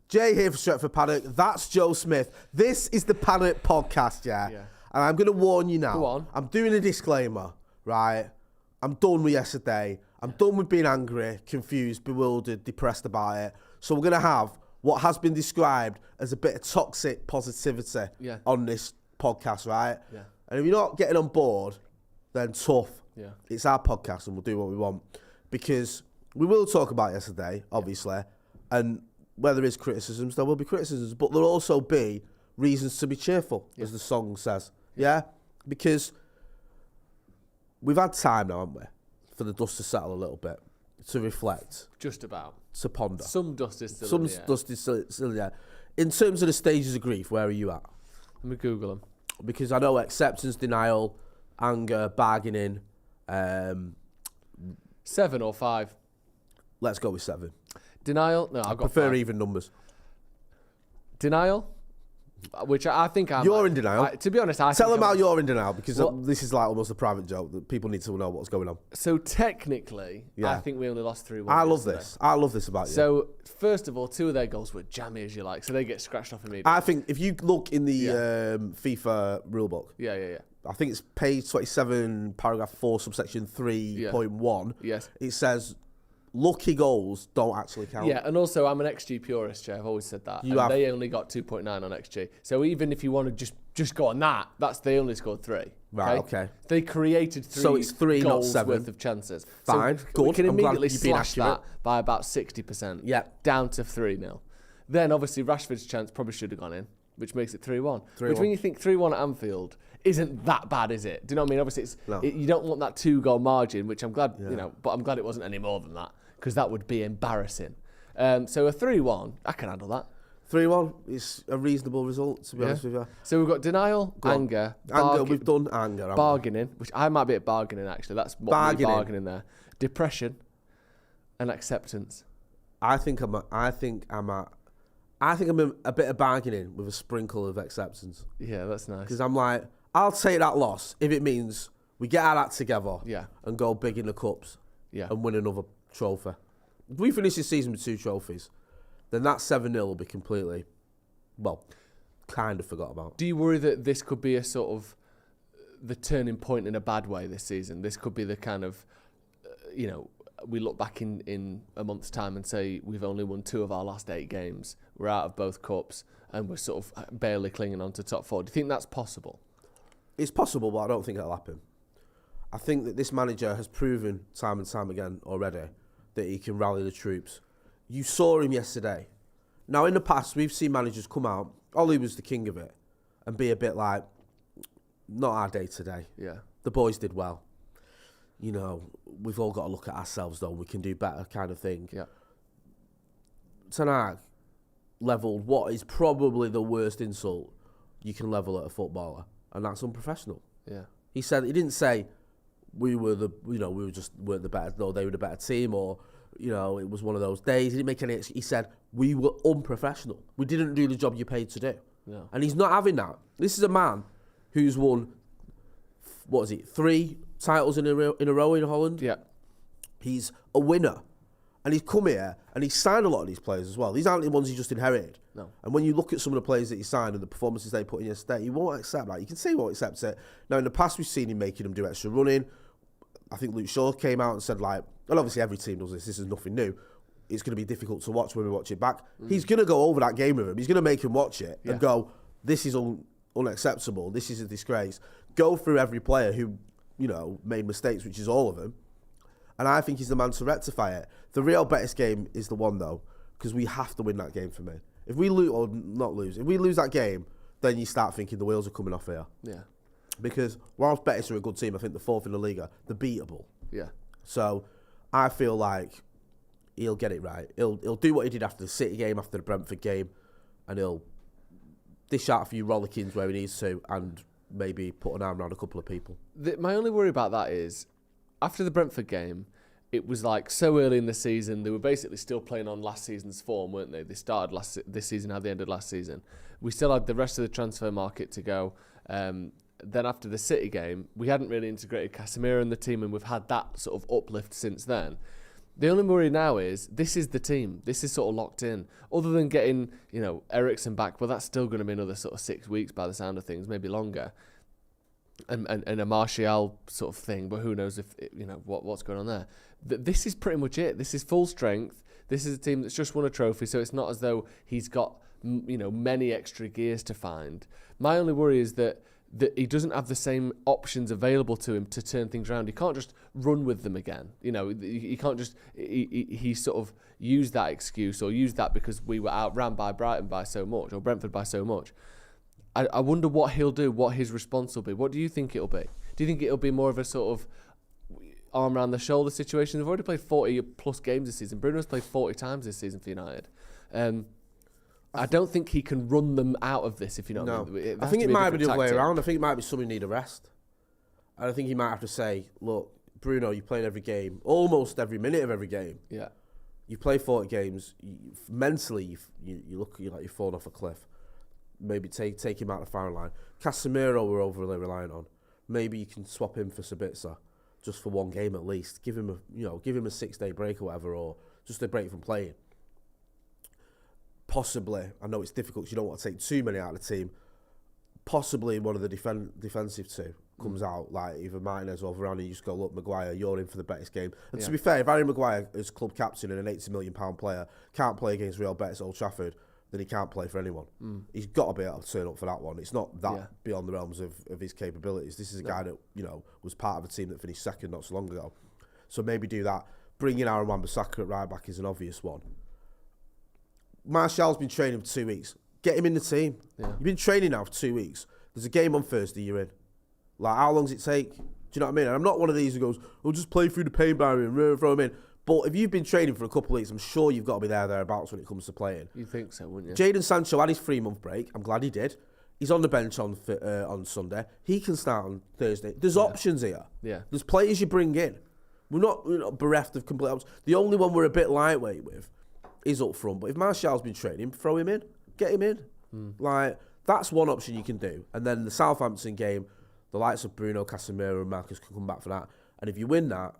Jay here for Stretford Paddock. That's Joe Smith. This is the Paddock Podcast, yeah? And I'm going to warn you now. Go on. I'm doing a disclaimer, right? I'm done with yesterday. I'm done with being angry, confused, bewildered, depressed about it. So we're going to have what has been described as a bit of toxic positivity on this podcast, right? Yeah. And if you're not getting on board, then tough. Yeah. It's our podcast and we'll do what we want. Because we will talk about yesterday, obviously, and where there is criticisms, there will be criticisms, but there'll also be reasons to be cheerful, as the song says. Yeah? Because we've had time now, haven't we, for the dust to settle a little bit, to reflect. Just about. To ponder. Some dust is still Some in the air. dust is still there. In terms of the stages of grief, where are you at? Let me Google them. Because I know acceptance, denial, anger, bargaining. 7 or 5? Let's go with 7. Denial? No, I I've got prefer 5. even numbers. Denial? Which I think I'm... You're in denial. To be honest, I Tell think them how you're in denial, because What? this is like almost a private joke that people need to know what's going on. So technically, Yeah. I think we only lost 3-1. I love yesterday. this. I love this about you. So, first of all, 2 of their goals were jammy, as you like, so they get scratched off immediately. I think if you look in the FIFA rulebook, Yeah. I think it's page 27, paragraph 4, subsection 3.1. Yes. It says, lucky goals don't actually count. Yeah, and also I'm an XG purist, Jay. I've always said that. You have. They only got 2.9 on XG. So even if you want to just go on that, they only scored 3. Right, okay. They created 3 So it's 3, not goals 7. worth of chances. Fine, so good. We can I'm glad immediately you've been slash that accurate. by about 60%. Yeah. Down to 3-0. Then obviously Rashford's chance probably should have gone in, which makes it 3-1. 3-1. Which when you think 3-1 at Anfield isn't that bad, is it? Do you know what I mean? Obviously No. you don't want that 2-goal margin, which I'm glad, but I'm glad it wasn't any more than that, because that would be embarrassing. So a 3-1, I can handle that. 3-1 is a reasonable result, to be honest with you. So we've got denial, anger, We've done anger. haven't we? bargaining, which I might be at bargaining actually. That's what bargaining there. Depression and acceptance. I think I'm in a bit of bargaining with a sprinkle of acceptance. Yeah, that's nice. Because I'm like, I'll take that loss if it means we get our act together and go big in the cups and win another trophy. If we finish this season with 2 trophies, then that 7-0 will be completely, kind of forgot about. Do you worry that this could be a sort of the turning point in a bad way this season? This could be the kind of, we look back in a month's time and say we've only won 2 of our last 8 games. We're out of both cups and we're sort of barely clinging on to top 4. Do you think that's possible? It's possible, but I don't think it'll happen. I think that this manager has proven time and time again already that he can rally the troops. You saw him yesterday. Now, in the past, we've seen managers come out, Ollie was the king of it, and be a bit like, not our day today. Yeah. The boys did well. We've all got to look at ourselves, though. We can do better kind of thing. Yeah. Ten Hag levelled what is probably the worst insult you can level at a footballer, and that's unprofessional. Yeah. He didn't say we weren't the better, no, they were the better team, or it was one of those days. He didn't make any. He said we were unprofessional. We didn't do the job you paid to do. No. And he's not having that. This is a man who's won 3 titles in a row in Holland. Yeah. He's a winner. And he's come here and he's signed a lot of these players as well. These aren't the ones he just inherited. No. And when you look at some of the players that he signed and the performances they put in yesterday, he won't accept that. You can say he won't accept it. Now, in the past, we've seen him making them do extra running. I think Luke Shaw came out and said, and obviously every team does this. This is nothing new. It's going to be difficult to watch when we watch it back. He's going to go over that game with him. He's going to make him watch it and go, this is unacceptable. This is a disgrace. Go through every player who, made mistakes, which is all of them. And I think he's the man to rectify it. The Real Betis game is the one, though, because we have to win that game for me. If we lose, or not lose, if we lose that game, then you start thinking the wheels are coming off here. Yeah. Because whilst Betis are a good team, I think the 4th in the Liga, they're beatable. Yeah. So I feel like he'll get it right. He'll do what he did after the City game, after the Brentford game, and he'll dish out a few rollickings where he needs to and maybe put an arm around a couple of people. My only worry about that is, after the Brentford game, it was so early in the season, they were basically still playing on last season's form, weren't they? They started this season how they ended last season. We still had the rest of the transfer market to go. Then after the City game, we hadn't really integrated Casemiro in the team, and we've had that sort of uplift since then. The only worry now is this is the team. This is sort of locked in. Other than getting, Eriksen back, well, that's still going to be another sort of 6 weeks by the sound of things, maybe longer. And a Martial sort of thing, but who knows if what's going on there. This is pretty much it. This is full strength. This is a team that's just won a trophy, so it's not as though he's got many extra gears to find. My only worry is that he doesn't have the same options available to him to turn things around. He can't just run with them again. He can't just he sort of used that excuse or used that because we were outran by Brighton by so much or Brentford by so much. I wonder what he'll do, what his response will be. What do you think it'll be? Do you think it'll be more of a sort of arm around the shoulder situation? They've already played 40 plus games this season. Bruno's played 40 times this season for United. I don't think he can run them out of this, if you know what I mean. I think it might be the other way around. I think it might be somebody need a rest. And I think he might have to say, look, Bruno, you're playing every game, almost every minute of every game. Yeah. You play 40 games, mentally, you look like you're falling off a cliff. Maybe take him out of the firing line. Casemiro we're overly reliant on. Maybe you can swap him for Sabitzer, just for one game at least. Give him a 6-day break or whatever, or just a break from playing. Possibly, I know it's difficult because you don't want to take too many out of the team. Possibly one of the defensive two comes out, like either Martinez or Varane. You just go, look, Maguire, you're in for the Betis game. And to be fair, if Harry Maguire is club captain and an £80 million player can't play against Real Betis at Old Trafford, then he can't play for anyone. He's got to be able to turn up for that one. It's not that beyond the realms of his capabilities. This is a guy that was part of a team that finished second not so long ago. So maybe do that. Bringing Aaron Wan-Bissaka at right back is an obvious one. Martial's been training for 2 weeks. Get him in the team. Yeah. You've been training now for 2 weeks. There's a game on Thursday, you're in. Like, how long does it take? Do you know what I mean? And I'm not one of these who goes, I'll just play through the pain barrier and throw him in. But if you've been training for a couple of weeks, I'm sure you've got to be thereabouts when it comes to playing. You think so, wouldn't you? Jadon Sancho had his 3-month break. I'm glad he did. He's on the bench on Sunday. He can start on Thursday. There's options here. Yeah. There's players you bring in. We're not bereft of complete options. The only one we're a bit lightweight with is up front. But if Martial's been training, throw him in. Get him in. Like, that's one option you can do. And then the Southampton game, the likes of Bruno, Casemiro and Marcus can come back for that. And if you win that,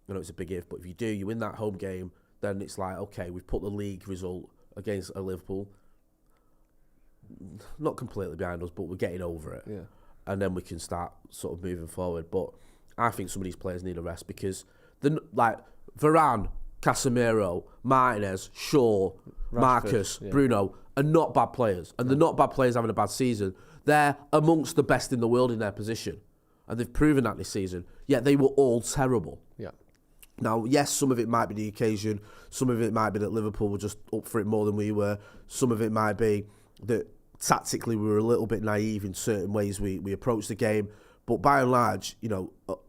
I know it's a big if, but if you do, you win that home game, then it's like, okay, we've put the league result against a Liverpool, not completely behind us, but we're getting over it. Yeah. And then we can start sort of moving forward. But I think some of these players need a rest because, Varane, Casemiro, Martinez, Shaw, Marcus, Bruno are not bad players. And they're not bad players having a bad season. They're amongst the best in the world in their position. And they've proven that this season. Yet they were all terrible. Yeah. Now, yes, some of it might be the occasion. Some of it might be that Liverpool were just up for it more than we were. Some of it might be that tactically we were a little bit naive in certain ways we approached the game. But by and large,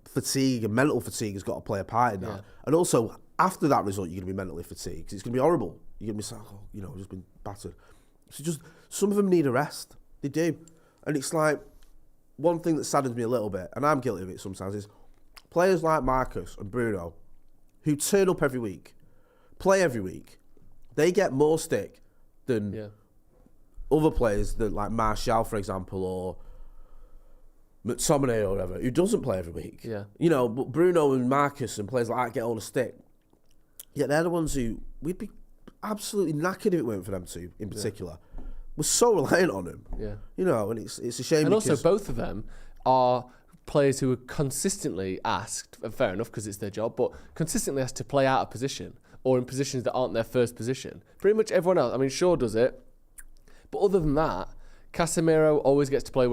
fatigue and mental fatigue has got to play a part in that. Yeah. And also, after that result, you're going to be mentally fatigued because it's going to be horrible. You're going to be saying, I've just been battered. So just some of them need a rest. They do. And it's like, one thing that saddens me a little bit, and I'm guilty of it sometimes, is players like Marcus and Bruno, who turn up every week, play every week, they get more stick than other players that like Martial, for example, or McTominay or whatever, who doesn't play every week. Yeah. But Bruno and Marcus and players like that get all the stick. Yet they're the ones who we'd be absolutely knackered if it weren't for them two in particular. Yeah. We're so reliant on them. Yeah. And it's a shame. And also both of them are players who are consistently asked, fair enough because it's their job, but consistently asked to play out of position or in positions that aren't their first position. Pretty much everyone else. I mean, Shaw does it, but other than that, Casemiro always gets to play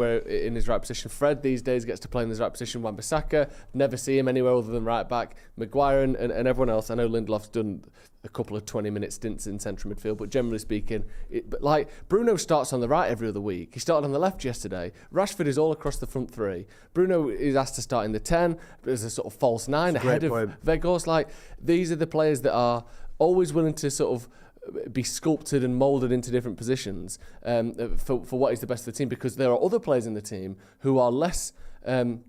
in his right position. Fred these days gets to play in his right position. Wan-Bissaka, never see him anywhere other than right back. Maguire and everyone else. I know Lindelof's done a couple of 20-minute stints in central midfield, but generally speaking, Bruno starts on the right every other week. He started on the left yesterday. Rashford is all across the front three. Bruno is asked to start in the 10 as a sort of false 9 ahead of Weghorst. These are the players that are always willing to sort of be sculpted and moulded into different positions for what is the best for the team, because there are other players in the team who are less, or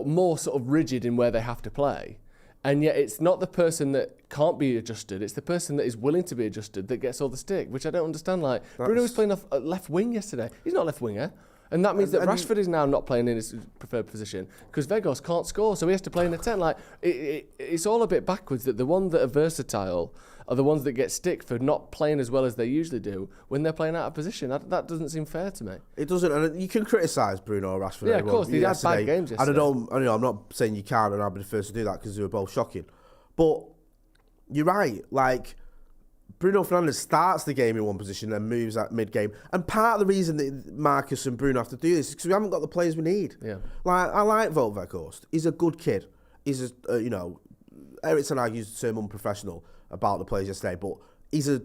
more sort of rigid in where they have to play. And yet it's not the person that can't be adjusted, it's the person that is willing to be adjusted that gets all the stick, which I don't understand. Bruno was playing off left wing yesterday. He's not a left winger. And that means that Rashford is now not playing in his preferred position because Weghorst can't score, so he has to play in a 10. Like it's all a bit backwards that the ones that are versatile are the ones that get stick for not playing as well as they usually do when they're playing out of position. That doesn't seem fair to me. It doesn't, and you can criticise Bruno or Rashford. Yeah, of course, they had bad games yesterday. I'm not saying you can't, and I'll be the first to do that because they were both shocking. But you're right, like Bruno Fernandes starts the game in one position and moves at mid-game. And part of the reason that Marcus and Bruno have to do this is because we haven't got the players we need. Yeah. Like, I like Wout Weghorst. He's a good kid. He's Eric Ten Hag used the term unprofessional about the players yesterday, but he's a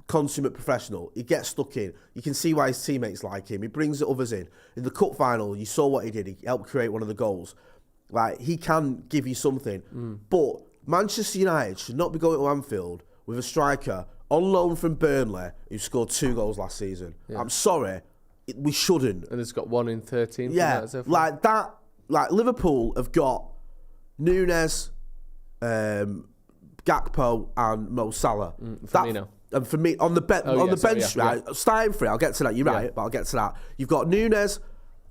consummate professional. He gets stuck in. You can see why his teammates like him. He brings the others in. In the cup final, you saw what he did. He helped create one of the goals. Like, he can give you something. But Manchester United should not be going to Anfield with a striker on loan from Burnley who scored 2 goals last season. Yeah. I'm sorry, we shouldn't. And it's got 1 in 13. Yeah, like that. Like Liverpool have got Nunes, Gakpo and Mo Salah. Firmino. And for me, on the bench, right? Yeah. Starting free, I'll get to that. You're right, but I'll get to that. You've got Nunes,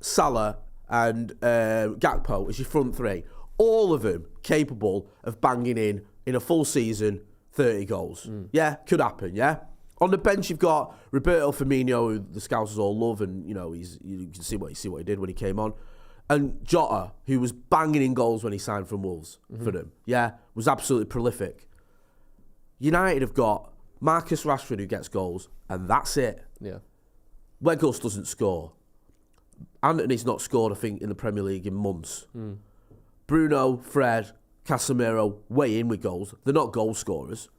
Salah, and Gakpo as your front three. All of them capable of banging in a full season 30 goals. Yeah, could happen. Yeah. On the bench, you've got Roberto Firmino, who the Scousers all love, and you can see what he did when he came on. And Jota, who was banging in goals when he signed from Wolves for them, was absolutely prolific. United have got Marcus Rashford, who gets goals, and that's it. Yeah. Weghorst doesn't score. Anthony's not scored, I think, in the Premier League in months. Bruno, Fred, Casemiro, way in with goals. They're not goal scorers.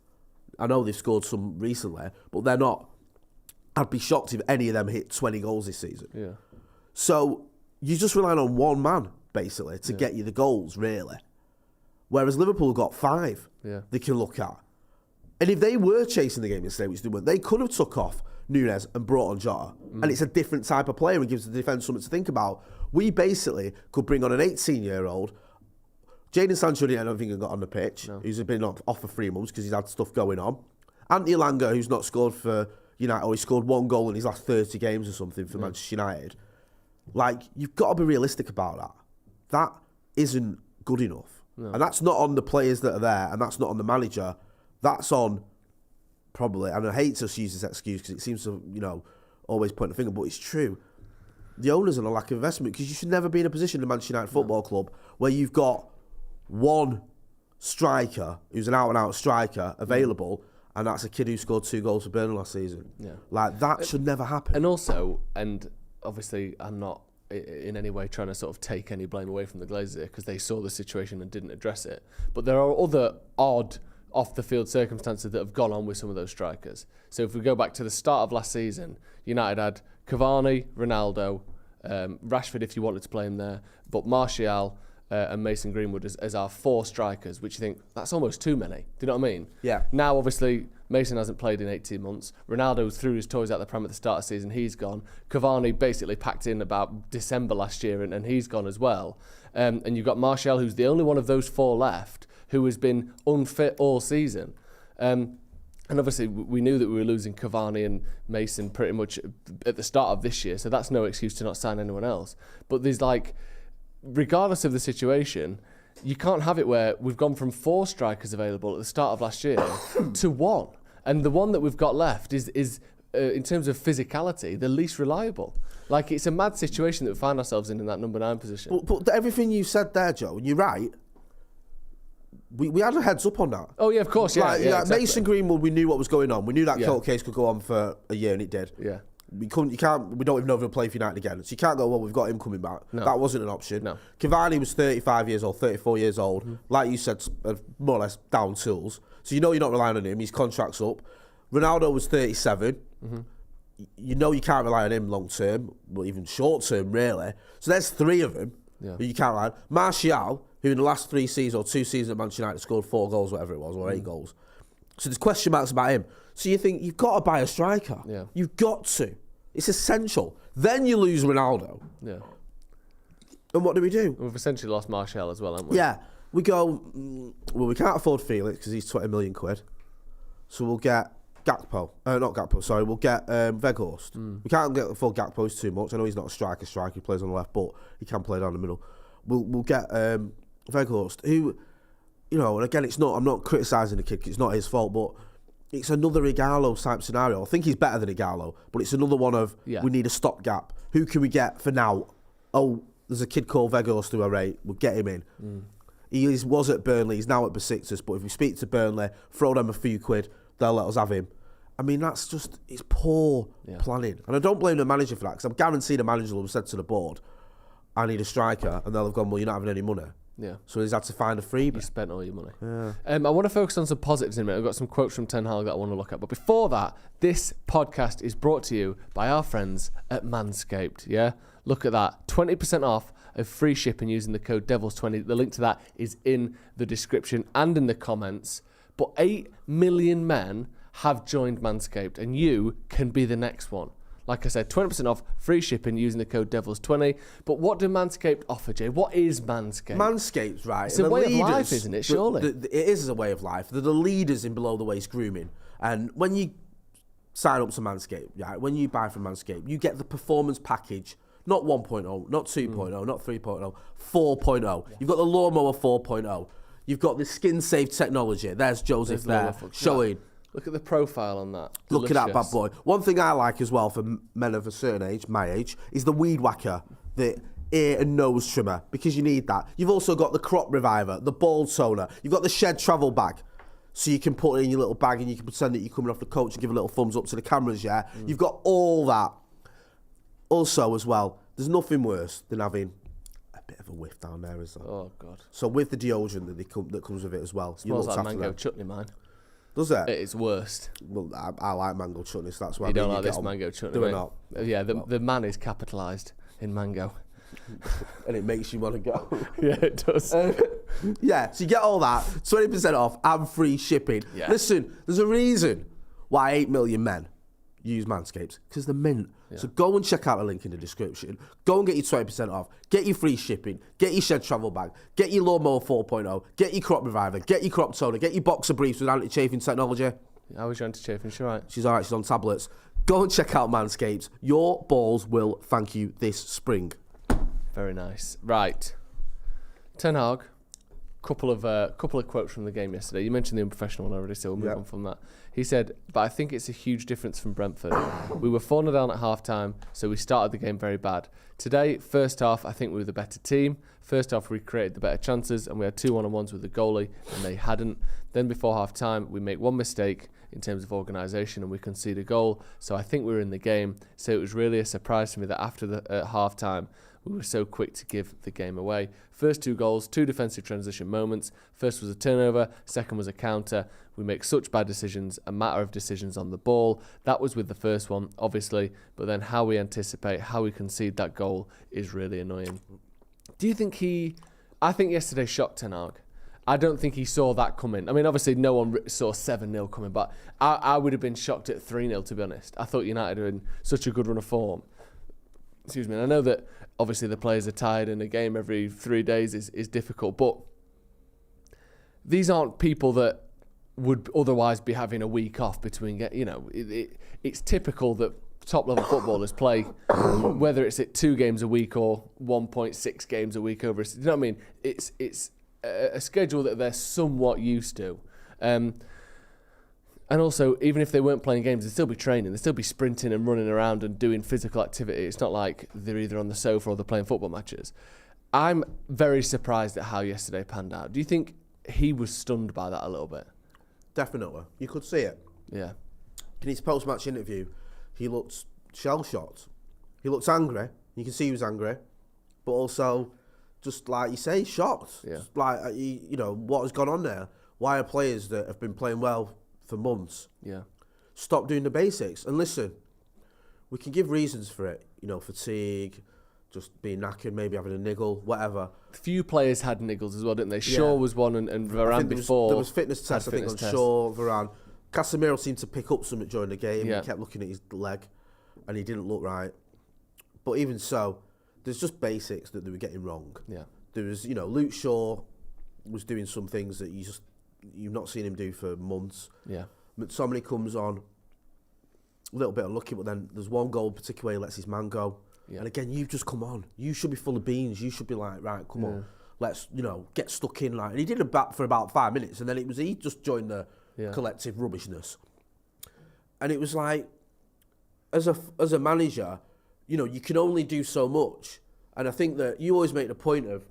I know they've scored some recently, but they're not. I'd be shocked if any of them hit 20 goals this season. Yeah. So you're just relying on one man, basically, to get you the goals, really. Whereas Liverpool got 5 they can look at. And if they were chasing the game yesterday, which they weren't, they could have took off Nunes and brought on Jota. And it's a different type of player and gives the defence something to think about. We basically could bring on an 18-year-old. Jadon Sancho, I don't think he got on the pitch. No. He's been off for 3 months because he's had stuff going on. Anthony Elanga, who's not scored for United, or he scored 1 goal in his last 30 games or something for Manchester United. Like, you've got to be realistic about that. That isn't good enough. No. And that's not on the players that are there, and that's not on the manager. That's on, probably, and I hate to use this excuse because it seems to, always point the finger, but it's true. The owners and a lack of investment, because you should never be in a position in Manchester United Football Club where you've got one striker who's an out-and-out striker available, and that's a kid who scored 2 goals for Burnley last season. Yeah. Like, that should never happen. And also, and obviously I'm not in any way trying to sort of take any blame away from the Glazers here because they saw the situation and didn't address it, but there are other odd off-the-field circumstances that have gone on with some of those strikers. So if we go back to the start of last season, United had Cavani, Ronaldo, Rashford if you wanted to play him there, but Martial and Mason Greenwood as our 4 strikers, which you think, that's almost too many. Do you know what I mean? Yeah. Now, obviously, Mason hasn't played in 18 months. Ronaldo threw his toys out the pram at the start of the season. He's gone. Cavani basically packed in about December last year, and he's gone as well. And you've got Martial, who's the only one of those 4 left, who has been unfit all season. And obviously, we knew that we were losing Cavani and Mason pretty much at the start of this year, so that's no excuse to not sign anyone else. But there's regardless of the situation, you can't have it where we've gone from 4 strikers available at the start of last year to 1. And the one that we've got left is in terms of physicality, the least reliable. Like, it's a mad situation that we find ourselves in that number 9 position. But everything you said there, Joe, and you're right, we had a heads up on that. Oh, yeah, of course, yeah. Exactly. Mason Greenwood, we knew what was going on. We knew that court case could go on for a year, and it did. Yeah. We don't even know if he'll play for United again. So you can't go, well, we've got him coming back. No. That wasn't an option. No. Cavani was 35 years old, 34 years old. Like you said, more or less down tools. So you're not relying on him. His contract's up. Ronaldo was 37. You know you can't rely on him long term, but even short term, really. So there's 3 of them who you can't rely on. Martial, who in the last 3 seasons or 2 seasons at Manchester United scored 4 goals, whatever it was, or 8 goals. So there's question marks about him. So you think, you've got to buy a striker. Yeah. You've got to. It's essential. Then you lose Ronaldo. Yeah. And what do we do? We've essentially lost Martial as well, haven't we? Yeah. We go, well, we can't afford Felix because he's 20 million quid. So we'll get Gakpo. Not Gakpo, sorry. We'll get Weghorst. We can't get the full Gakpo, it's too much. I know he's not a striker, he plays on the left, but he can play down the middle. We'll get Weghorst, who, you know, and again, I'm not criticising the kid, 'cause it's not his fault, but it's another Igalo type scenario. I think he's better than Igalo, but it's another one of, we need a stopgap. Who can we get for now? Oh, there's a kid called Weghorst who I rate. We'll get him in. He was at Burnley, he's now at Besiktas, but if we speak to Burnley, throw them a few quid, they'll let us have him. I mean, that's just, it's poor planning. And I don't blame the manager for that, because I'm guaranteed the manager will have said to the board, I need a striker, and they'll have gone, well, you're not having any money. Yeah. So he's had to find a freebie. You spent all your money. Yeah. I want to focus on some positives in a minute. I've got some quotes from Ten Hag that I want to look at. But before that, this podcast is brought to you by our friends at Manscaped. Yeah? Look at that. 20% off of free shipping using the code DEVILS20. The link to that is in the description and in the comments. But 8 million men have joined Manscaped, and you can be the next one. Like I said, 20% off, free shipping using the code DEVILS20. But what do Manscaped offer, Jay? What is Manscaped? Manscaped's right. It's a way of life, isn't it, surely? It is a way of life. They're the leaders in below-the-waist grooming. And when you sign up to Manscaped, right, when you buy from Manscaped, you get the performance package, not 1.0, not 2.0, not 3.0, 4.0. You've got the lawnmower 4.0. You've got the skin-safe technology. There's Joseph there, showing... Look at the profile on that. Look at that bad boy. One thing I like as well for men of a certain age, my age, is the weed whacker, the ear and nose trimmer, because you need that. You've also got the crop reviver, the ball toner. You've got the shed travel bag, so you can put it in your little bag and you can pretend that you're coming off the coach and give a little thumbs up to the cameras, yeah? You've got all that. Also, as well, there's nothing worse than having a bit of a whiff down there, is there? Oh, God. So with the deodorant that comes with it as well. Smells like mango chutney, mine. Does it? It's worst. Well, I like mango chutney, so that's why you don't like this mango chutney, do it not? Yeah, the man is capitalised in mango. And it makes you want to go. Yeah, it does. Yeah, so you get all that, 20% off and free shipping. Yeah. Listen, there's a reason why 8 million men use Manscaped, because they're mint. Yeah. So go and check out the link in the description. Go and get your 20% off. Get your free shipping. Get your shed travel bag. Get your lawnmower 4.0. Get your crop reviver. Get your crop toner. Get your boxer briefs with anti-chafing technology. How was your anti-chafing? She's all right. She's all right. She's on tablets. Go and check out Manscaped. Your balls will thank you this spring. Very nice. Right. Ten Hag. Couple of quotes from the game yesterday. You mentioned the unprofessional one already, so we'll move on from that. He said, but I think it's a huge difference from Brentford. We were 4-0 down at half-time, so we started the game very bad. Today, first half, I think we were the better team. First half, we created the better chances, and we had 2 1-on-1s with the goalie, and they hadn't. Then before half-time, we make one mistake in terms of organisation, and we concede a goal. So I think we were in the game. So it was really a surprise to me that after half-time, we were so quick to give the game away. First 2 goals, 2 defensive transition moments. First was a turnover, second was a counter. We make such bad decisions, a matter of decisions on the ball. That was with the first one, obviously, but then how we anticipate, how we concede that goal is really annoying. Do you think I think yesterday shocked Ten Hag. I don't think he saw that coming. I mean, obviously no one saw 7-0 coming, but I would have been shocked at 3-0, to be honest. I thought United were in such a good run of form. Excuse me. And I know that obviously the players are tired and a game every 3 days is difficult, but these aren't people that would otherwise be having a week off between, it's typical that top level footballers play, whether it's at 2 games a week or 1.6 games a week over, you know what I mean? It's a schedule that they're somewhat used to. And also, even if they weren't playing games, they'd still be training. They'd still be sprinting and running around and doing physical activity. It's not like they're either on the sofa or they're playing football matches. I'm very surprised at how yesterday panned out. Do you think he was stunned by that a little bit? Definitely. You could see it. Yeah. In his post-match interview, he looked shell-shocked. He looked angry. You can see he was angry. But also, just like you say, shocked. Yeah. Just like, what has gone on there? Why are players that have been playing well for months stop doing the basics? And listen, we can give reasons for it, fatigue, just being knackered, maybe having a niggle, whatever. A few players had niggles as well, didn't they? Shaw was one, and Varane before. There was fitness tests, I think, on Shaw, Varane. Casemiro seemed to pick up something during the game. He kept looking at his leg, and he didn't look right. But even so, there's just basics that they were getting wrong. Yeah. There was, Luke Shaw was doing some things that you've not seen him do for months. Yeah. McTominay comes on, a little bit unlucky, but then there's one goal in particular where he lets his man go. Yeah. And again, you've just come on. You should be full of beans. You should be like, right, come on. Let's, get stuck in. Like, and he did a bat for about 5 minutes, and then he just joined the collective rubbishness. And it was like, as a manager, you can only do so much. And I think that you always make the point of,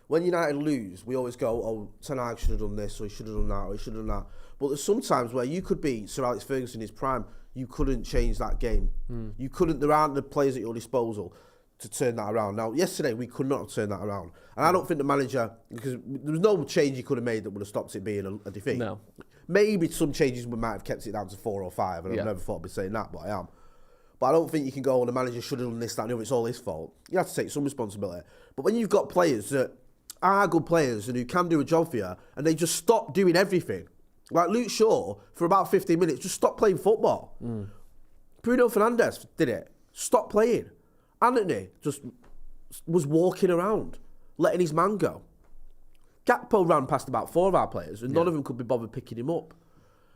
when United lose, we always go, oh, Ten Hag should have done this, or he should have done that, or he should have done that. But there's sometimes where you could be Sir Alex Ferguson in his prime, you couldn't change that game. You couldn't, there aren't the players at your disposal to turn that around. Now, yesterday, we could not have turned that around. And I don't think the manager, because there was no change he could have made that would have stopped it being a defeat. No. Maybe some changes we might have kept it down to 4 or 5, and I've never thought I'd be saying that, but I am. But I don't think you can go, the manager should have done this, that, and the other, it's all his fault. You have to take some responsibility. But when you've got players that are good players and who can do a job for you, and they just stop doing everything. Like Luke Shaw, for about 15 minutes, just stopped playing football. Bruno Fernandes did it. Stopped playing. Anthony just was walking around, letting his man go. Gakpo ran past about 4 of our players, and none of them could be bothered picking him up.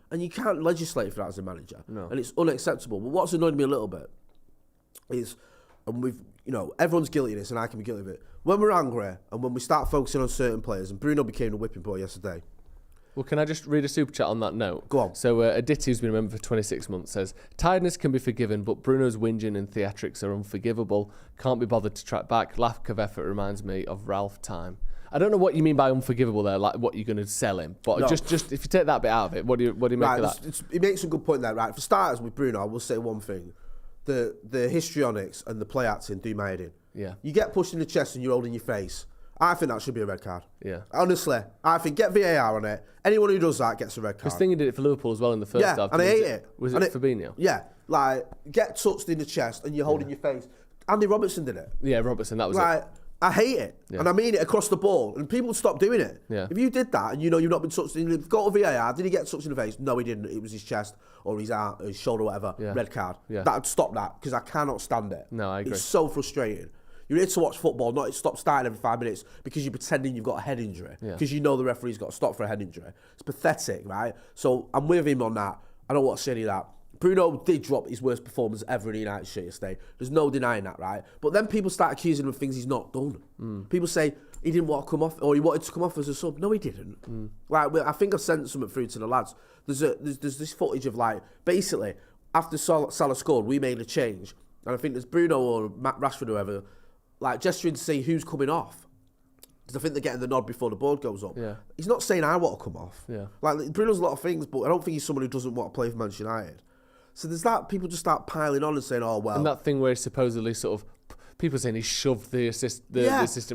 And you can't legislate for that as a manager. No. And it's unacceptable. But what's annoyed me a little bit is, and we've, everyone's guilty of this, and I can be guilty of it. When we're angry and when we start focusing on certain players, and Bruno became the whipping boy yesterday. Well, can I just read a super chat on that note? Go on. So, Aditi, who's been a member for 26 months, says, tiredness can be forgiven, but Bruno's whinging and theatrics are unforgivable. Can't be bothered to track back. Lack of effort reminds me of Ralph Time. I don't know what you mean by unforgivable there, like what you're going to sell him. But no. just if you take that bit out of it, what do you make of that? It makes a good point there, right? For starters, with Bruno, I will say one thing. The histrionics and the play acting do my head in. Yeah. You get pushed in the chest and you're holding your face. I think that should be a red card. Yeah. Honestly, I think get VAR on it. Anyone who does that gets a red card. Because Thingy did it for Liverpool as well in the first half. And I hate it. Was it Fabinho? Yeah. Like, get touched in the chest and you're holding your face. Andy Robertson did it. Yeah, Robertson, that was it. I hate it. Yeah. And I mean it across the ball. And people stop doing it. Yeah. If you did that and you've not been touched, you've got a VAR, did he get touched in the face? No, he didn't. It was his chest or his arm, or his shoulder, whatever. Yeah. Red card. Yeah. That would stop that, because I cannot stand it. No, I agree. It's so frustrating. You're here to watch football, not stop starting every 5 minutes because you're pretending you've got a head injury. Because you know the referee's got to stop for a head injury. It's pathetic, right? So I'm with him on that. I don't want to say any of that. Bruno did drop his worst performance ever in the United shirt yesterday. There's no denying that, right? But then people start accusing him of things he's not done. People say he didn't want to come off, or he wanted to come off as a sub. No, he didn't. Like, I think I sent something through to the lads. There's this footage of, like, basically, after Salah scored, we made a change. And I think there's Bruno or Matt Rashford or whoever, like, gesturing to see who's coming off. Because I think they're getting the nod before the board goes up. Yeah. He's not saying I want to come off. Yeah. Like, Bruno's a lot of things, but I don't think he's someone who doesn't want to play for Manchester United. So there's that, people just start piling on and saying, oh, well. And that thing where he supposedly sort of, people saying he shoved the assistant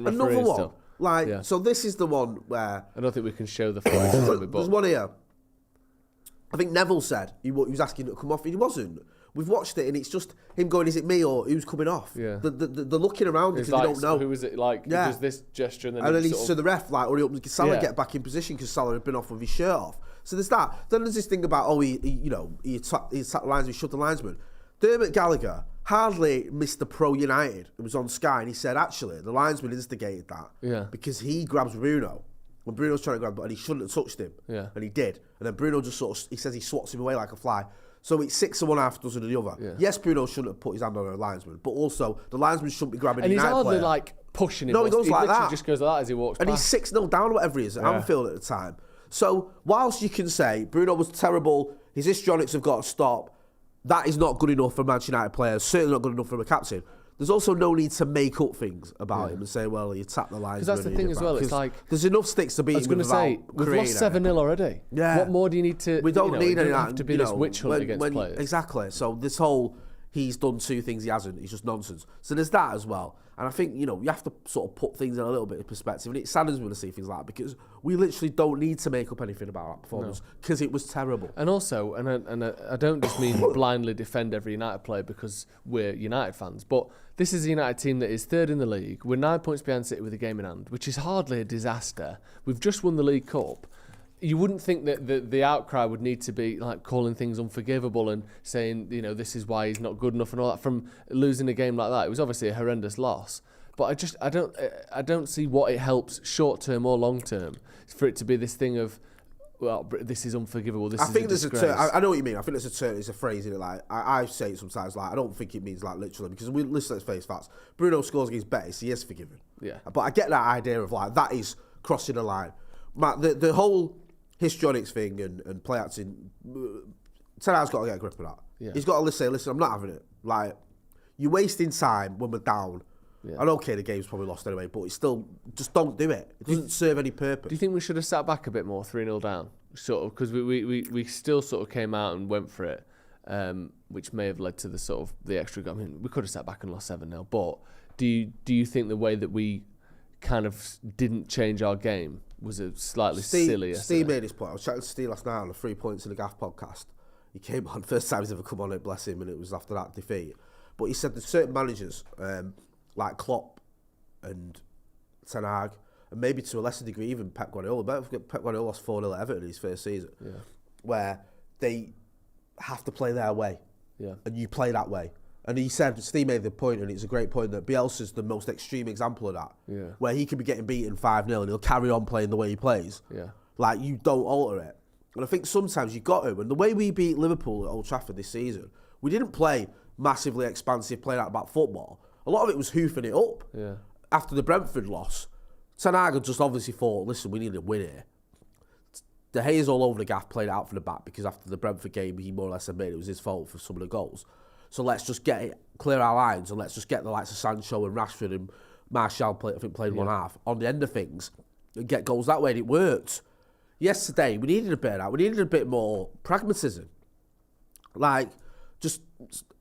referee another and one. stuff. Like, so this is the one where... I don't think we can show the footage. There's one here. I think Neville said he was asking to come off. He wasn't. We've watched it and it's just him going, is it me or who's coming off? Yeah. They're looking around because like, they don't know. Who is it? Like, he does this gesture and then he's to the ref, like, hurry up, Salah get back in position because Salah had been off with his shirt off. So there's that. Then there's this thing about, he attacked the linesman, he shoved the linesman. Dermot Gallagher hardly missed the Pro United. It was on Sky and he said, actually, the linesman instigated that. Yeah. Because he grabs Bruno. When Bruno's trying to grab him, and he shouldn't have touched him. Yeah. And he did. And then Bruno just he says he swats him away like a fly. So it's 6 of one, half dozen of the other. Yeah. Yes, Bruno shouldn't have put his hand on a linesman, but also the linesman shouldn't be grabbing and the United player. And he's hardly like pushing him. No, he goes like that. He just goes like that as he walks past. And he's 6-0 down or whatever he is at Anfield at the time. So whilst you can say Bruno was terrible, his histrionics have got to stop, that is not good enough for Manchester United players, certainly not good enough for a captain. There's also no need to make up things about him and say, well, he tapped the linesman. Because that's the thing as well. It's like, there's enough sticks to beat him with. I was going to say, we've lost 7-0 already. Yeah. What more do you need to... We don't need any of that. Have to be this witch hunt against players. Exactly. So this whole, he's done 2 things he hasn't, it's just nonsense. So there's that as well. And I think, you have to sort of put things in a little bit of perspective. And it saddens me to see things like that because we literally don't need to make up anything about that performance because it was terrible. And also, and I don't just mean blindly defend every United player because we're United fans, but this is a United team that is 3rd in the league. We're 9 points behind City with a game in hand, which is hardly a disaster. We've just won the League Cup. You wouldn't think that the outcry would need to be like calling things unforgivable and saying, this is why he's not good enough and all that from losing a game like that. It was obviously a horrendous loss. But I don't see what it helps short term or long term for it to be this thing of, well, this is unforgivable. This I is think a there's disgrace. a term. I know what you mean. I think there's a term. It's a phrase in it. Like I say it sometimes. Like I don't think it means like literally because let's face facts. Bruno scores against Betis. He is forgiven. Yeah. But I get that idea of like that is crossing a line. The whole histrionics thing and play acting. Ten Hag's got to get a grip of that. Yeah. He's got to say, listen, I'm not having it. Like you're wasting time when we're down. Yeah. And okay, the game's probably lost anyway, but it's still just don't do it. It doesn't serve any purpose. Do you think we should have sat back a bit more, 3-0 down, sort of, because we still sort of came out and went for it, which may have led to the sort of the extra. I mean, we could have sat back and lost 7-0. But do you think the way that we kind of didn't change our game was a slightly silly? Steve made his point. I was chatting to Steve last night on the 3 Points in the Gaff podcast. He came on first time he's ever come on it, bless him, and it was after that defeat. But he said there's certain managers. Like Klopp and Ten Hag, and maybe to a lesser degree even Pep Guardiola. Pep Guardiola lost 4-0 at Everton in his first season, where they have to play their way, and you play that way. And he said, Steve made the point, and it's a great point, that Bielsa's the most extreme example of that, where he could be getting beaten 5-0 and he'll carry on playing the way he plays. Like, you don't alter it. And I think sometimes you got to, and the way we beat Liverpool at Old Trafford this season, we didn't play massively expansive, playing out about football. A lot of it was hoofing it up. After the Brentford loss, Ten Hag had just obviously thought, listen, we need to win here. De Gea's all over the gaff, played out from the back, because after the Brentford game, he more or less admitted it was his fault for some of the goals. So let's just get it, clear our lines, and let's just get the likes of Sancho and Rashford and Martial, played one half, on the end of things, and get goals that way, and it worked. Yesterday, we needed a bit of that. We needed a bit more pragmatism. Like, just,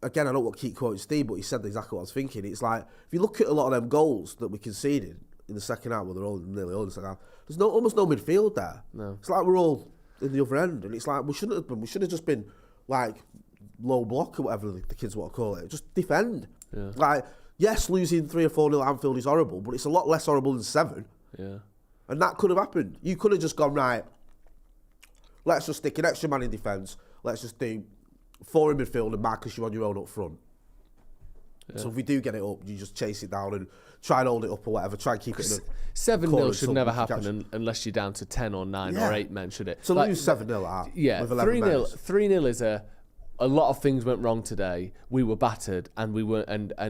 again, I don't want to keep quoting Steve, but he said exactly what I was thinking. It's like, if you look at a lot of them goals that we conceded in the second half, well, they're all nearly all in the second half, there's almost no midfield there. No. It's like we're all in the other end, and it's like we shouldn't have been. We should have just been, like, low block or whatever the kids want to call it. Just defend. Like, yes, losing 3 or 4-0 at Anfield is horrible, but it's a lot less horrible than 7. And that could have happened. You could have just gone, right, let's just stick an extra man in defence, let's just do 4 in midfield and Marcus, you on your own up front. So if we do get it up, you just chase it down and try and hold it up or whatever. Try and keep it in the 7-0 should never happen unless you're down to 10 or 9 or 8 men, should it? So lose 7-0 at yeah, 3-0 is a lot of things went wrong today. We were battered and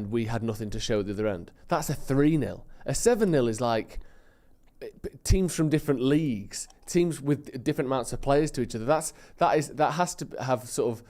we had nothing to show at the other end. That's a 3-0. A 7-0 is like teams from different leagues, teams with different amounts of players to each other. That has to have sort of,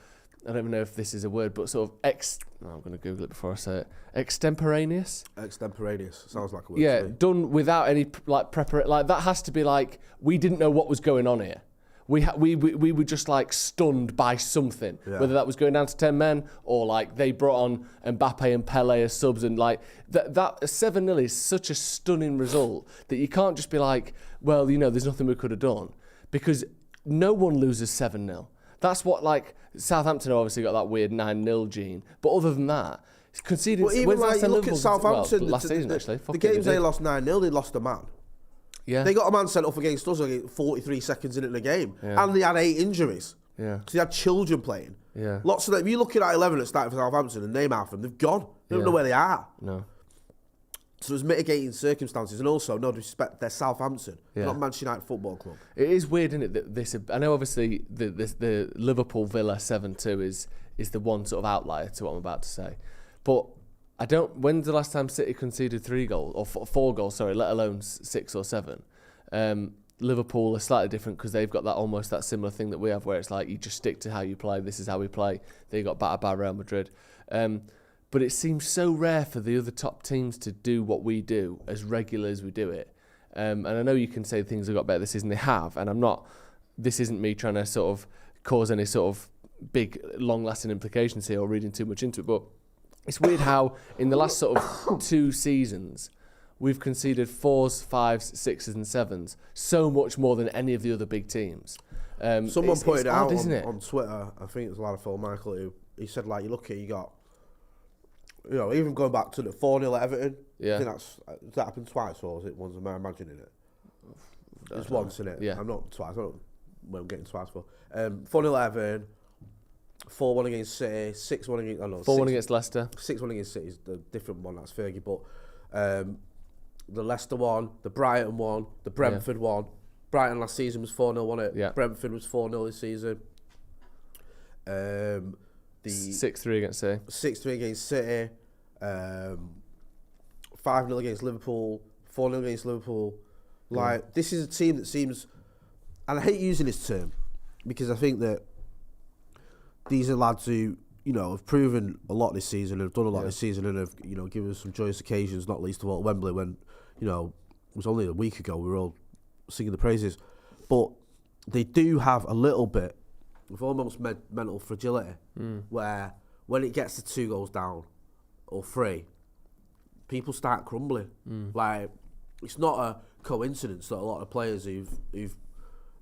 I don't even know if this is a word, but sort of I'm going to Google it before I say it. Extemporaneous sounds like a word. Yeah, done without any preparation. Like that has to be like we didn't know what was going on here. We were just like stunned by something, whether that was going down to 10 men or like they brought on Mbappe and Pele as subs, and like that 7-0 is such a stunning result that you can't just be like, well, there's nothing we could have done, because no one loses 7-0. That's what, like, Southampton obviously got that weird 9-0 gene, but other than that, it's conceded. Well, even like you look at Southampton, last season actually, the games they lost 9-0, they lost a man. Yeah, they got a man sent off against us 43 seconds in the game, and they had 8 injuries. Yeah, so they had children playing. Yeah, lots of them. If you look at that 11 that started for Southampton and name half of them, they've gone. They don't know where they are. No. So there's mitigating circumstances, and also, no disrespect, they're Southampton, not Manchester United Football Club. It is weird, isn't it? That this, I know, obviously, the Liverpool Villa 7-2 is the one sort of outlier to what I'm about to say, but I don't. When's the last time City conceded 3 goals or 4 goals? Sorry, let alone 6 or 7. Liverpool are slightly different because they've got almost that similar thing that we have, where it's like you just stick to how you play. This is how we play. They got battered by Real Madrid. But it seems so rare for the other top teams to do what we do as regular as we do it. And I know you can say things have got better this season. They have, and I'm not. This isn't me trying to sort of cause any sort of big, long-lasting implications here or reading too much into it. But it's weird how in the last sort of 2 seasons we've conceded 4s, 5s, 6s, and 7s so much more than any of the other big teams. Someone pointed out on Twitter. I think it was a lot of Phil Michael. He said, like, you look at, you got. Even going back to the 4-0 at Everton, I think that happened twice, or was it once? Am I imagining it? It's once, isn't it? Yeah. I'm not twice. I don't know where I'm getting twice for. 4-0 at Everton, 4-1 against City, 6-1 against... 4-1 against Leicester. 6-1 against City is the different one, that's Fergie, but the Leicester one, the Brighton one, the Brentford one, Brighton last season was 4-0, wasn't it? Yeah. Brentford was 4-0 this season. The 6-3 against City. 6-3 against City. 5-0 against Liverpool. 4-0 against Liverpool. Like, this is a team that seems... And I hate using this term because I think that these are lads who, you know, have proven a lot this season, have done a lot this season, and have, you know, given us some joyous occasions, not least of all at Wembley when, you know, it was only a week ago we were all singing the praises. But they do have a little bit of almost mental fragility where when it gets to 2 goals down or 3, people start crumbling. Like, it's not a coincidence that a lot of players who've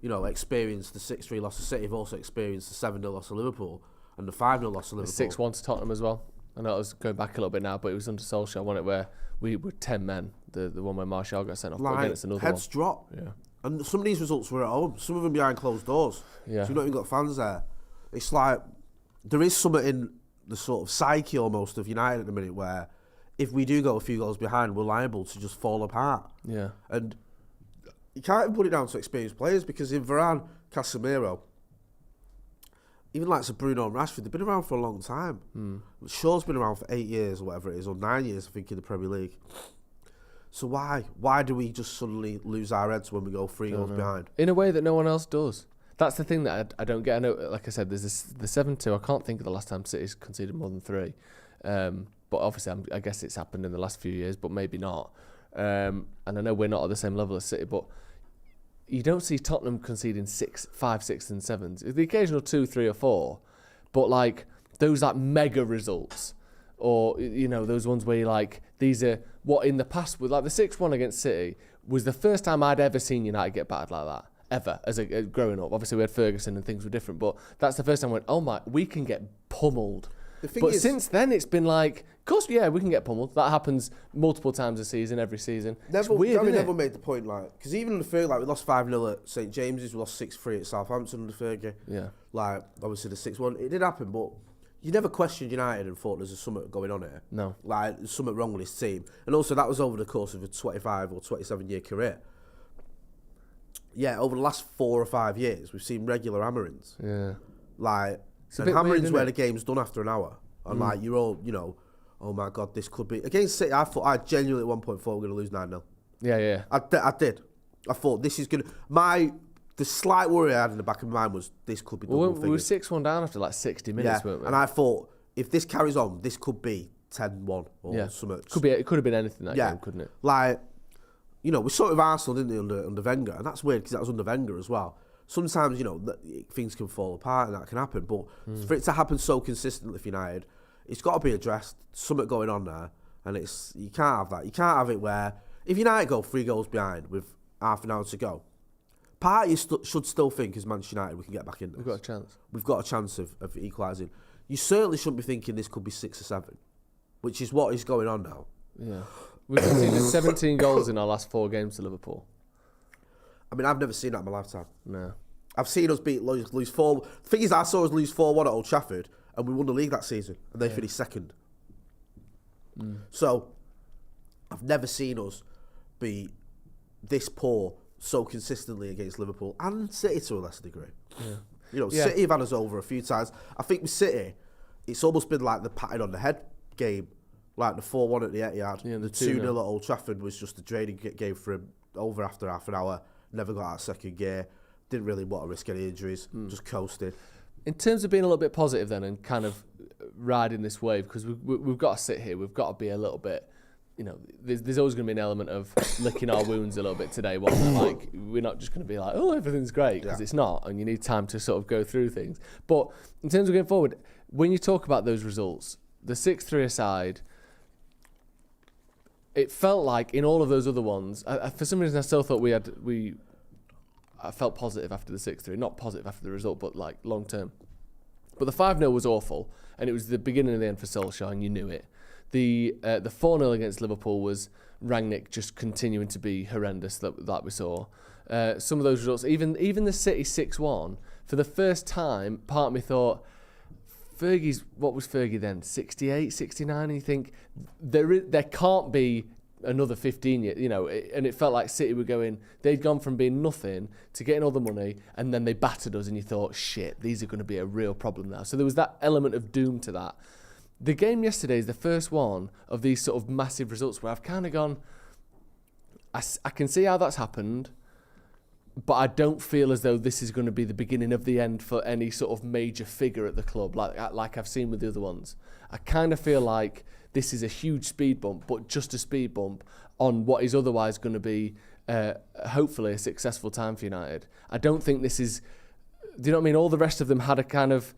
you know, experienced the 6-3 loss to City have also experienced the 7-0 loss to Liverpool and the 5-0 loss to Liverpool. 6-1 to Tottenham as well. I know I was going back a little bit now, but it was under Solskjaer, wasn't it, where we were 10 men, the one where Martial got sent off. Like, but again, it's another heads one. drop. Yeah. And some of these results were at home, some of them behind closed doors. Yeah. So you've not even got fans there. It's like, there is something in the sort of psyche almost of United at the minute where if we do go a few goals behind, we're liable to just fall apart. Yeah. And you can't even put it down to experienced players because in Varane, Casemiro, even like Bruno and Rashford, they've been around for a long time. Shaw's been around for 8 years or whatever it is, or 9 years, I think, in the Premier League. So why do we just suddenly lose our heads when we go 3 goals behind? In a way that no one else does. That's the thing that I don't get. I know, like I said, there's the 7-2. I can't think of the last time City's conceded more than 3. But obviously, I guess it's happened in the last few years, but maybe not. And I know we're not at the same level as City, but you don't see Tottenham conceding 5, 6 and 7s. The occasional 2, 3 or 4, but like those like mega results, or you know those ones where you're like, these are what in the past with like the 6-1 against City was the first time I'd ever seen United get battered like that ever as growing up. Obviously we had Ferguson and things were different, but that's the first time I went, oh my, we can get pummeled. But since then, it's been like, of course, yeah, we can get pummeled. That happens multiple times a season, every season. Neville, weird, Gary Neville made the point, like, because even in the third, like, we lost 5-0 at St James's, we lost 6-3 at Southampton under Fergie. Yeah. Like, obviously the 6-1, it did happen, but you never questioned United and thought there's something going on here. No. Like, there's something wrong with this team. And also, that was over the course of a 25 or 27-year career. Yeah, over the last 4 or 5 years, we've seen regular hammerings. Yeah. Like, and hammerings weird, where the game's done after an hour. And like, you're all, you know, oh my God, this could be... Against City, I thought, I genuinely at one point thought we were going to lose 9-0. Yeah. I did. I thought, this is going to... The slight worry I had in the back of my mind was, this could be double figures. We were 6-1 down after like 60 minutes, weren't we? And I thought, if this carries on, this could be 10-1 or something. It could have been anything that game, couldn't it? Like, you know, we saw it with Arsenal, didn't we, under Wenger? And that's weird, because that was under Wenger as well. Sometimes, you know, things can fall apart and that can happen, but for it to happen so consistently for United, it's got to be addressed. Something going on there, and you can't have that. You can't have it where if United go 3 goals behind with half an hour to go, part of you should still think as Manchester United we can get back in this. We've got a chance. We've got a chance of equalising. You certainly shouldn't be thinking this could be 6 or 7, which is what is going on now. Yeah, we've conceded 17 goals in our last 4 games to Liverpool. I mean, I've never seen that in my lifetime. No. I've seen us lose 4. The thing is, I saw us lose 4-1 at Old Trafford, and we won the league that season, and they finished second. So, I've never seen us be this poor so consistently against Liverpool and City to a lesser degree. Yeah. You know, City have had us over a few times. I think with City, it's almost been like the patting on the head game, like the 4-1 at the Etihad. Yeah, the 2-0 at Old Trafford was just a draining game for him, over after half an hour, never got out of second gear, didn't really want to risk any injuries, just coasted. In terms of being a little bit positive then and kind of riding this wave, because we've got to sit here, we've got to be a little bit, you know, there's always going to be an element of licking our wounds a little bit today. Like, we're not just going to be like, oh, everything's great, because it's not, and you need time to sort of go through things. But in terms of going forward, when you talk about those results, the 6-3 aside, it felt like in all of those other ones, for some reason I still thought I felt positive after the 6-3. Not positive after the result, but like long term. But the 5-0 was awful, and it was the beginning and the end for Solskjaer, and you knew it. The 4-0 against Liverpool was Rangnick just continuing to be horrendous that we saw. Some of those results, even the City 6-1, for the first time, part of me thought, what was Fergie then? 68, 69? And you think, there can't be another 15 years, and it felt like City were they'd gone from being nothing to getting all the money, and then they battered us, and you thought, shit, these are going to be a real problem now. So there was that element of doom to that. The game yesterday is the first one of these sort of massive results where I've kind of gone, I can see how that's happened, but I don't feel as though this is going to be the beginning of the end for any sort of major figure at the club, like I've seen with the other ones. I kind of feel like this is a huge speed bump, but just a speed bump on what is otherwise going to be, hopefully, a successful time for United. I don't think this is... Do you know what I mean? All the rest of them had a kind of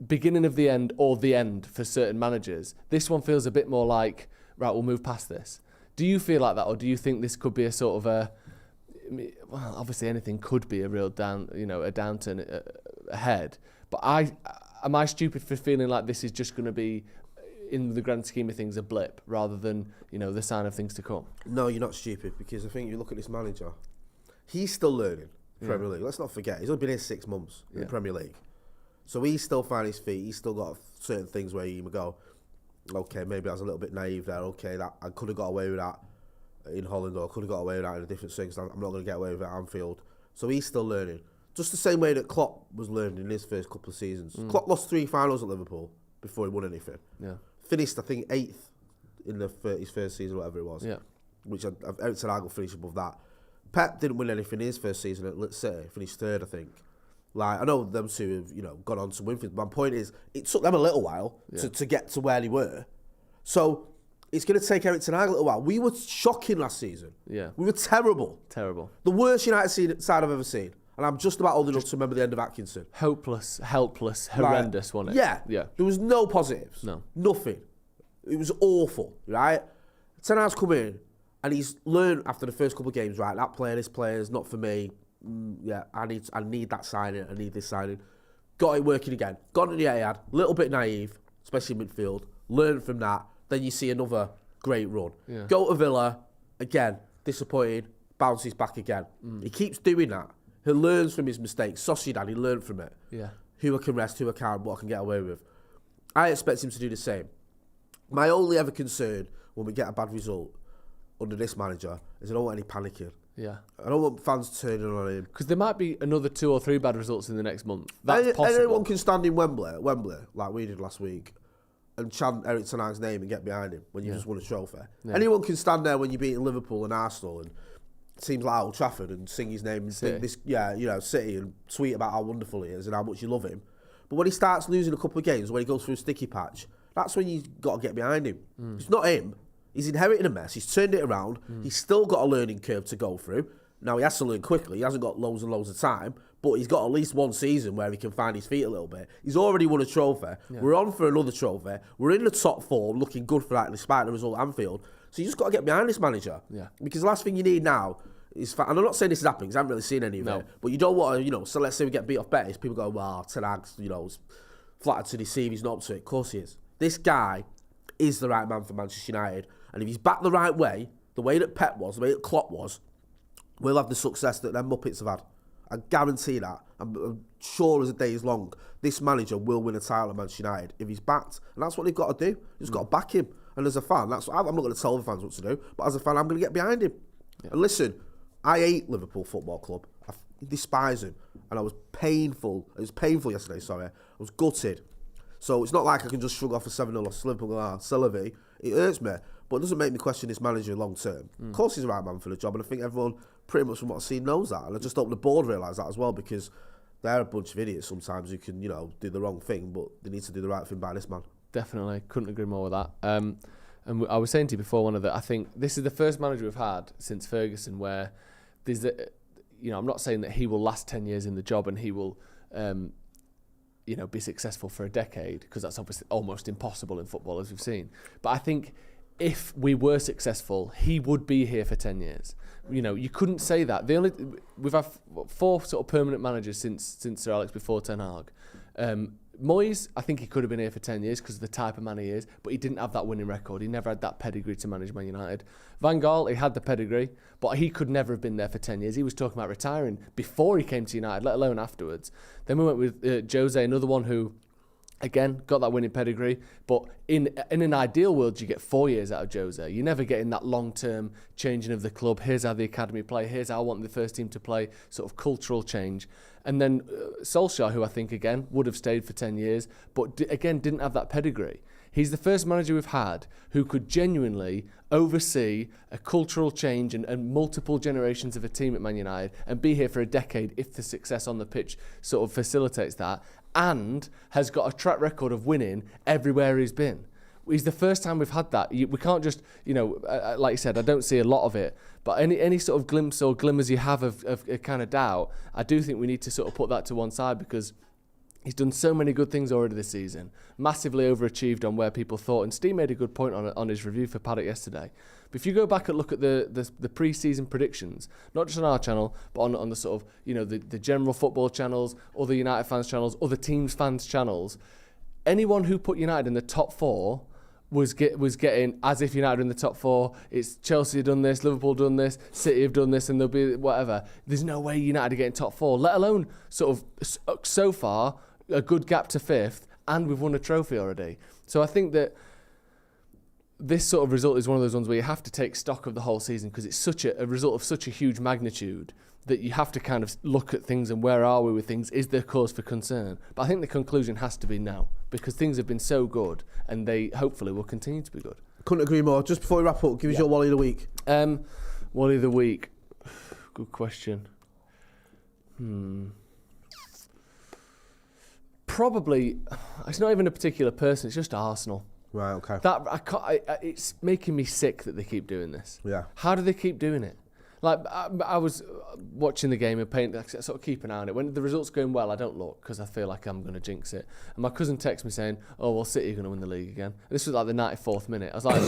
beginning of the end or the end for certain managers. This one feels a bit more like, right, we'll move past this. Do you feel like that, or do you think this could be a sort of a... Well, obviously anything could be a real a downturn ahead. But am I stupid for feeling like this is just going to be, in the grand scheme of things, a blip rather than the sign of things to come? No, you're not stupid, because I think you look at this manager. He's still learning Premier League. Let's not forget, he's only been here 6 months in the Premier League, so he's still finding his feet. He's still got certain things where you go, okay, maybe I was a little bit naive there. Okay, that I could have got away with that in Holland, or could have got away with that in a different circumstance. I'm not going to get away with it at Anfield. So he's still learning. Just the same way that Klopp was learning in his first couple of seasons. Klopp lost 3 finals at Liverpool before he won anything. Yeah. Finished, I think, 8th in his first season, whatever it was. Yeah. Which Eric Ten Hag will finish above that. Pep didn't win anything in his first season at City. Finished 3rd, I think. Like, I know them two have, gone on to win things. My point is, it took them a little while to get to where they were. So it's going to take Eric Ten Hag a little while. We were shocking last season. Yeah. We were terrible. Terrible. The worst United side I've ever seen. And I'm just about old enough to remember the end of Atkinson. Hopeless, helpless, horrendous, wasn't it? Yeah. Yeah. There was no positives. No. Nothing. It was awful, right? Ten Hag's come in and he's learned after the first couple of games, right, that player, this player is not for me. I need that signing. I need this signing. Got it working again. Got into the Etihad. Little bit naive, especially midfield. Learned from that. Then you see another great run. Yeah. Go to Villa, again, disappointed, bounces back again. He keeps doing that. He learns from his mistakes. Sociedad, he learned from it. Yeah. Who I can rest, who I can't, what I can get away with. I expect him to do the same. My only ever concern when we get a bad result under this manager is I don't want any panicking. Yeah. I don't want fans turning on him. Because there might be another 2 or 3 bad results in the next month. That's possible. Anyone can stand in Wembley, like we did last week, and chant Eric Ten Hag's name and get behind him when you just won a trophy. Yeah. Anyone can stand there when you're beating Liverpool and Arsenal and teams like Old Trafford and sing his name and City, and tweet about how wonderful he is and how much you love him. But when he starts losing a couple of games, when he goes through a sticky patch, that's when you've got to get behind him. It's not him. He's inherited a mess. He's turned it around. He's still got a learning curve to go through. Now, he has to learn quickly. He hasn't got loads and loads of time, but he's got at least one season where he can find his feet a little bit. He's already won a trophy. Yeah. We're on for another trophy. We're in the top 4, looking good for that despite the result at Anfield. So you just got to get behind this manager. Yeah. Because the last thing you need now is... And I'm not saying this is happening because I haven't really seen any of it. But you don't want to, so let's say we get beat off Betis. People go, well, Ten Hag's, flattered to deceive. He's not up to it. Of course he is. This guy is the right man for Manchester United. And if he's back the right way, the way that Pep was, the way that Klopp was, we'll have the success that them Muppets have had. I guarantee that. I'm sure as the day is long, this manager will win a title at Manchester United if he's backed. And that's what they've got to do. You've just got to back him. And as a fan, I'm not going to tell the fans what to do, but as a fan, I'm going to get behind him. Yeah. And listen, I hate Liverpool Football Club. I despise him. And I was painful. It was painful yesterday, sorry. I was gutted. So it's not like I can just shrug off a 7-0 loss to Liverpool and Sylvie. It hurts me. But it doesn't make me question this manager long term. Of course he's the right man for the job, and I think everyone, pretty much from what I've seen, knows that. And I just hope the board realise that as well, because they're a bunch of idiots sometimes who can, do the wrong thing, but they need to do the right thing by this man. Definitely. Couldn't agree more with that. And I was saying to you before, I think this is the first manager we've had since Ferguson where there's I'm not saying that he will last 10 years in the job and he will, be successful for a decade, because that's obviously almost impossible in football, as we've seen. But I think if we were successful, he would be here for 10 years. You couldn't say that. We've had 4 sort of permanent managers since Sir Alex before Ten Hag. Moyes, I think he could have been here for 10 years because of the type of man he is, but he didn't have that winning record. He never had that pedigree to manage Man United. Van Gaal, he had the pedigree, but he could never have been there for 10 years. He was talking about retiring before he came to United, let alone afterwards. Then we went with Jose, another one who Again, got that winning pedigree, but in an ideal world, you get 4 years out of Jose. You're never getting that long-term changing of the club. Here's how the academy play. Here's how I want the first team to play. Sort of cultural change. And then Solskjaer, who I think, again, would have stayed for 10 years, but again, didn't have that pedigree. He's the first manager we've had who could genuinely oversee a cultural change and multiple generations of a team at Man United and be here for a decade if the success on the pitch sort of facilitates that, and has got a track record of winning everywhere he's been. He's the first time we've had that. We can't just, like you said, I don't see a lot of it, but any sort of glimpse or glimmers you have of a kind of doubt, I do think we need to sort of put that to one side, because he's done so many good things already this season, massively overachieved on where people thought. And Steve made a good point on his review for Paddock yesterday. But if you go back and look at the pre-season predictions, not just on our channel, but on the sort of, the general football channels, other United fans channels, other teams fans channels, anyone who put United in the top 4 was getting, as if United are in the top 4, it's Chelsea have done this, Liverpool done this, City have done this, and there'll be whatever. There's no way United are getting top 4, let alone sort of so far a good gap to 5th, and we've won a trophy already. So I think that this sort of result is one of those ones where you have to take stock of the whole season, because it's such a result of such a huge magnitude that you have to kind of look at things and where are we with things, is there cause for concern? But I think the conclusion has to be no, because things have been so good and they hopefully will continue to be good. Couldn't agree more. Just before we wrap up, give us your Wally of the Week. Wally of the Week. Good question. Probably, it's not even a particular person, it's just Arsenal. Right, okay. It's making me sick that they keep doing this. Yeah. How do they keep doing it? Like, I was watching the game and sort of keep an eye on it. When the result's going well, I don't look, because I feel like I'm going to jinx it. And my cousin texts me saying, oh, well, City are going to win the league again. And this was like the 94th minute. I was like,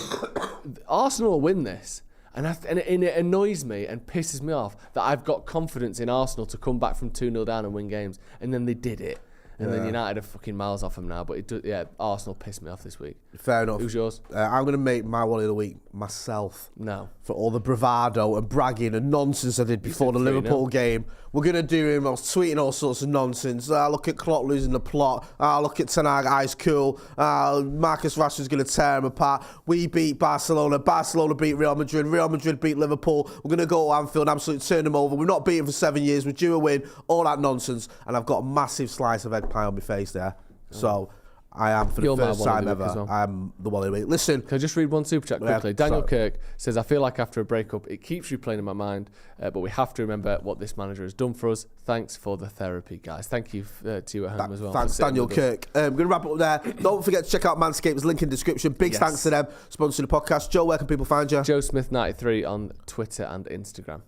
Arsenal will win this. And it annoys me and pisses me off that I've got confidence in Arsenal to come back from 2-0 down and win games. And then they did it. And then United are fucking miles off them now. But Arsenal pissed me off this week. Fair enough. Who's yours? I'm going to make my Wally of the Week myself. No. For all the bravado and bragging and nonsense I did before the Liverpool game. We're going to do him. I was tweeting all sorts of nonsense. Look at Klopp losing the plot. Look at Ten Hag, ice cool. Marcus Rashford's going to tear him apart. We beat Barcelona. Barcelona beat Real Madrid. Real Madrid beat Liverpool. We're going to go to Anfield and absolutely turn them over. We've not beaten for 7 years. We're due a win. All that nonsense. And I've got a massive slice of egg pie on my face there. So I am, for the first time ever, well. I'm the Wally of the Week. Listen. Can I just read one super chat quickly? Daniel Kirk says, I feel like after a breakup, it keeps replaying in my mind, but we have to remember what this manager has done for us. Thanks for the therapy, guys. Thank you to you at home as well. Thanks, Daniel Kirk. We're going to wrap it up there. Don't forget to check out Manscaped's link in the description. Big thanks to them sponsoring the podcast. Joe, where can people find you? Joe Smith 93 on Twitter and Instagram.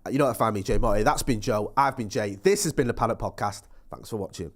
You know how to find me, Jay Motti. That's been Joe. I've been Jay. This has been the Paddock Podcast. Thanks for watching.